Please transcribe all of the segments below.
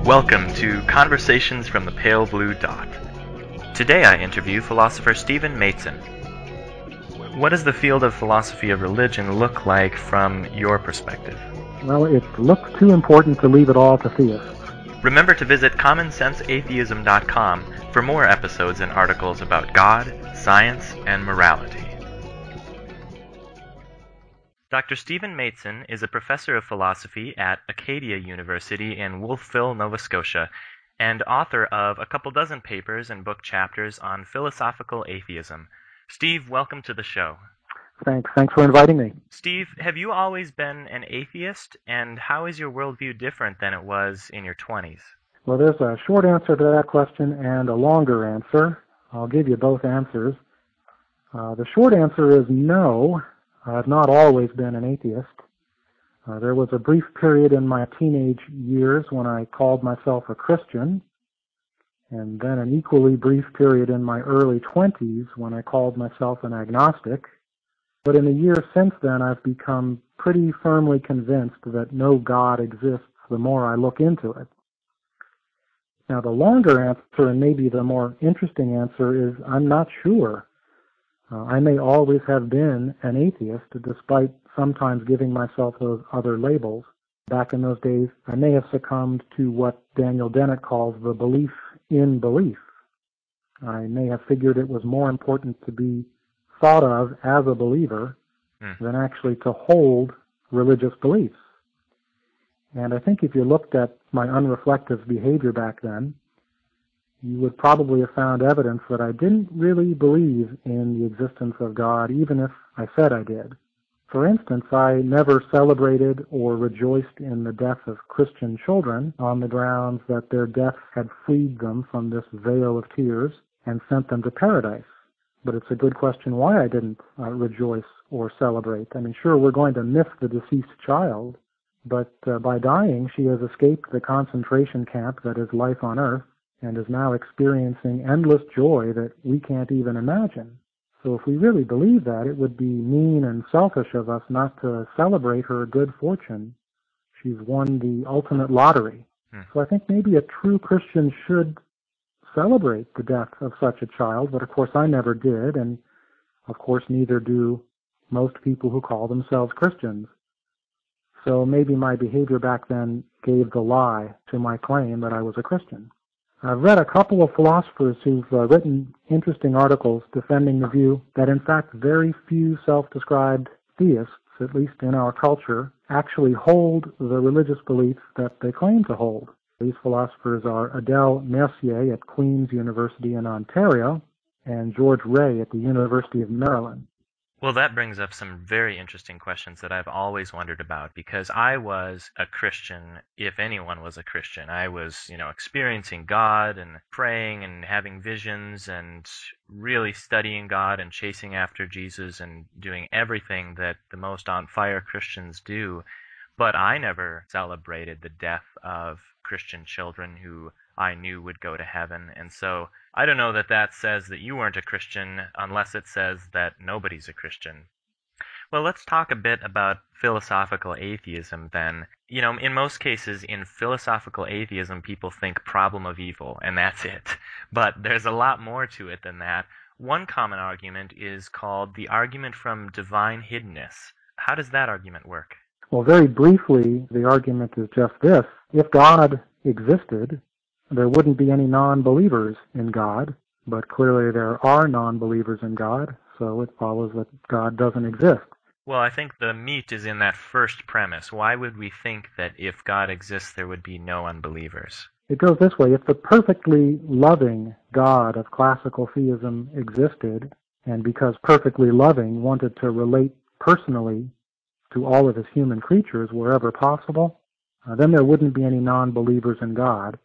Welcome to Conversations from the Pale Blue Dot. Today I interview philosopher Stephen Maitzen. What does the field of philosophy of religion look like from your perspective? Well, it looks too important to leave it all to theists. Remember to visit commonsenseatheism.com for more episodes and articles about God, science, and morality. Dr. Stephen Maitzen is a professor of philosophy at Acadia University in Wolfville, Nova Scotia, and author of a couple dozen papers and book chapters on philosophical atheism. Steve, welcome to the show. Thanks for inviting me. Steve, have you always been an atheist, and how is your worldview different than it was in your 20s? Well, there's a short answer to that question and a longer answer. I'll give you both answers. The short answer is no. I've not always been an atheist. There was a brief period in my teenage years when I called myself a Christian, and then an equally brief period in my early 20s when I called myself an agnostic. But in the years since then, I've become pretty firmly convinced that no God exists the more I look into it. Now, the longer answer, and maybe the more interesting answer, is I'm not sure. I may always have been an atheist, despite sometimes giving myself those other labels. Back in those days, I may have succumbed to what Daniel Dennett calls the belief in belief. I may have figured it was more important to be thought of as a believer than actually to hold religious beliefs. And I think if you looked at my unreflective behavior back then, you would probably have found evidence that I didn't really believe in the existence of God, even if I said I did. For instance, I never celebrated or rejoiced in the death of Christian children on the grounds that their death had freed them from this veil of tears and sent them to paradise. But it's a good question why I didn't rejoice or celebrate. I mean, sure, we're going to miss the deceased child, but by dying, she has escaped the concentration camp that is life on earth, and is now experiencing endless joy that we can't even imagine. So if we really believe that, it would be mean and selfish of us not to celebrate her good fortune. She's won the ultimate lottery. So I think maybe a true Christian should celebrate the death of such a child, but of course I never did, and of course neither do most people who call themselves Christians. So maybe my behavior back then gave the lie to my claim that I was a Christian. I've read a couple of philosophers who've written interesting articles defending the view that in fact very few self-described theists, at least in our culture, actually hold the religious beliefs that they claim to hold. These philosophers are Adele Mercier at Queen's University in Ontario and George Ray at the University of Maryland. Well, that brings up some very interesting questions that I've always wondered about, because I was a Christian, if anyone was a Christian. I was, experiencing God and praying and having visions and really studying God and chasing after Jesus and doing everything that the most on-fire Christians do. But I never celebrated the death of Christian children who I knew would go to heaven. And so I don't know that says that you weren't a Christian unless it says that nobody's a Christian. Well, let's talk a bit about philosophical atheism then. In most cases, in philosophical atheism, people think problem of evil, and that's it. But there's a lot more to it than that. One common argument is called the argument from divine hiddenness. How does that argument work? Well, very briefly, the argument is just this. If God existed, there wouldn't be any non-believers in God, but clearly there are non-believers in God, so it follows that God doesn't exist. Well, I think the meat is in that first premise. Why would we think that if God exists, there would be no unbelievers? It goes this way. If the perfectly loving God of classical theism existed, and because perfectly loving wanted to relate personally to all of his human creatures wherever possible, then there wouldn't be any non-believers in God.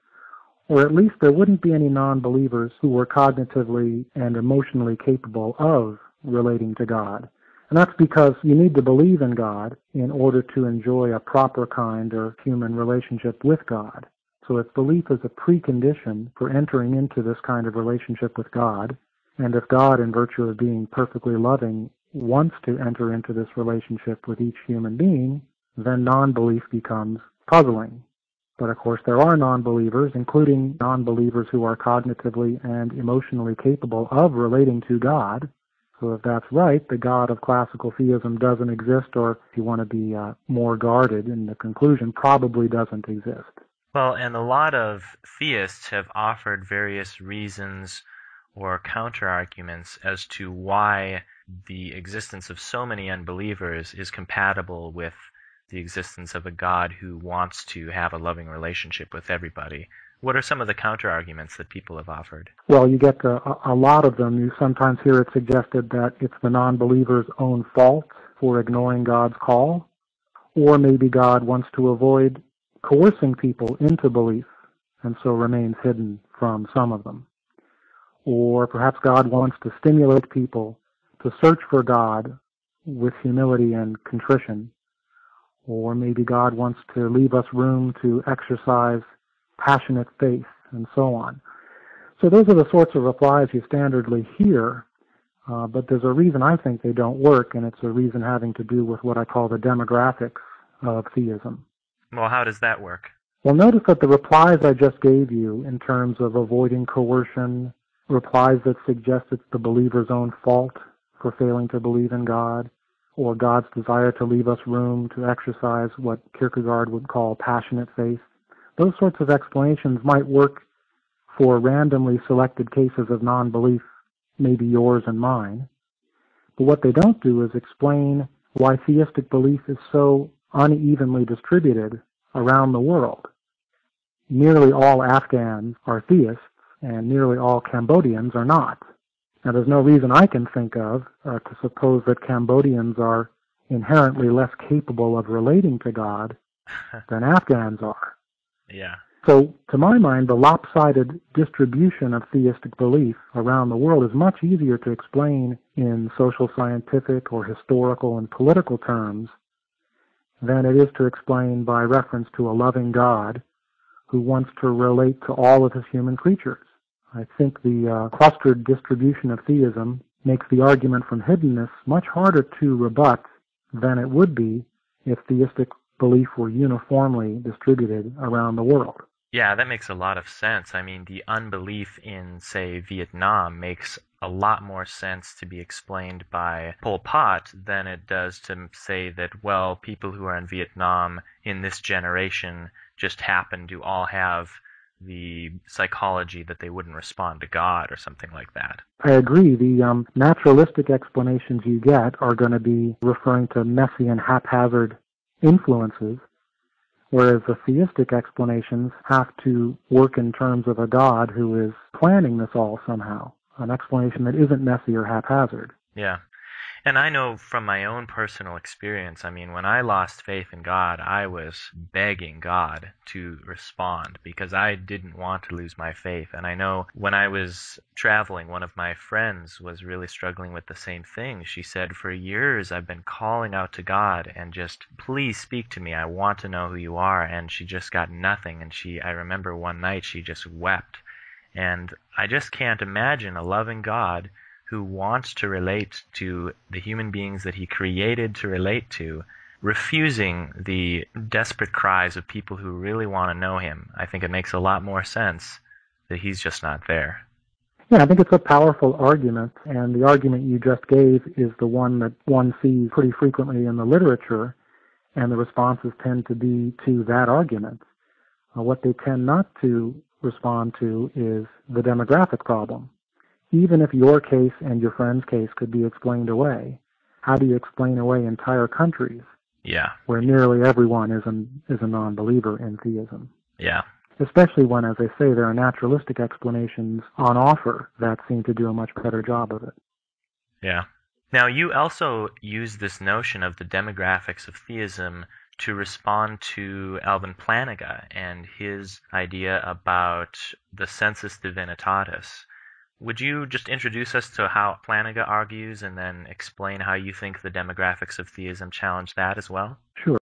Or at least there wouldn't be any non-believers who were cognitively and emotionally capable of relating to God. And that's because you need to believe in God in order to enjoy a proper kind of human relationship with God. So if belief is a precondition for entering into this kind of relationship with God, and if God, in virtue of being perfectly loving, wants to enter into this relationship with each human being, then non-belief becomes puzzling. But of course there are non-believers, including non-believers who are cognitively and emotionally capable of relating to God. So if that's right, the God of classical theism doesn't exist, or if you want to be more guarded in the conclusion, probably doesn't exist. Well, and a lot of theists have offered various reasons or counter-arguments as to why the existence of so many unbelievers is compatible with the existence of a God who wants to have a loving relationship with everybody. What are some of the counter-arguments that people have offered? Well, you get a lot of them. You sometimes hear it suggested that it's the non-believer's own fault for ignoring God's call, or maybe God wants to avoid coercing people into belief and so remains hidden from some of them. Or perhaps God wants to stimulate people to search for God with humility and contrition. Or maybe God wants to leave us room to exercise passionate faith, and so on. So those are the sorts of replies you standardly hear, but there's a reason I think they don't work, and it's a reason having to do with what I call the demographics of theism. Well, how does that work? Well, notice that the replies I just gave you in terms of avoiding coercion, replies that suggest it's the believer's own fault for failing to believe in God, or God's desire to leave us room to exercise what Kierkegaard would call passionate faith, those sorts of explanations might work for randomly selected cases of non-belief, maybe yours and mine. But what they don't do is explain why theistic belief is so unevenly distributed around the world. Nearly all Afghans are theists, and nearly all Cambodians are not. Now, there's no reason I can think of to suppose that Cambodians are inherently less capable of relating to God than Afghans are. Yeah. So, to my mind, the lopsided distribution of theistic belief around the world is much easier to explain in social scientific or historical and political terms than it is to explain by reference to a loving God who wants to relate to all of his human creatures. I think the clustered distribution of theism makes the argument from hiddenness much harder to rebut than it would be if theistic belief were uniformly distributed around the world. Yeah, that makes a lot of sense. I mean, the unbelief in, say, Vietnam makes a lot more sense to be explained by Pol Pot than it does to say that, well, people who are in Vietnam in this generation just happen to all have the psychology that they wouldn't respond to God or something like that. I agree. The naturalistic explanations you get are going to be referring to messy and haphazard influences, whereas the theistic explanations have to work in terms of a God who is planning this all somehow, an explanation that isn't messy or haphazard. Yeah. And I know from my own personal experience, I mean, when I lost faith in God, I was begging God to respond because I didn't want to lose my faith. And I know when I was traveling, one of my friends was really struggling with the same thing. She said, for years I've been calling out to God and just, please speak to me. I want to know who you are. And she just got nothing. And I remember one night she just wept. And I just can't imagine a loving God who wants to relate to the human beings that he created to relate to, refusing the desperate cries of people who really want to know him. I think it makes a lot more sense that he's just not there. Yeah, I think it's a powerful argument, and the argument you just gave is the one that one sees pretty frequently in the literature, and the responses tend to be to that argument. What they tend not to respond to is the demographic problem. Even if your case and your friend's case could be explained away, how do you explain away entire countries where nearly everyone is a non-believer in theism? Yeah. Especially when, as I say, there are naturalistic explanations on offer that seem to do a much better job of it. Yeah. Now, you also use this notion of the demographics of theism to respond to Alvin Plantinga and his idea about the sensus divinitatis. Would you just introduce us to how Plantinga argues and then explain how you think the demographics of theism challenge that as well? Sure.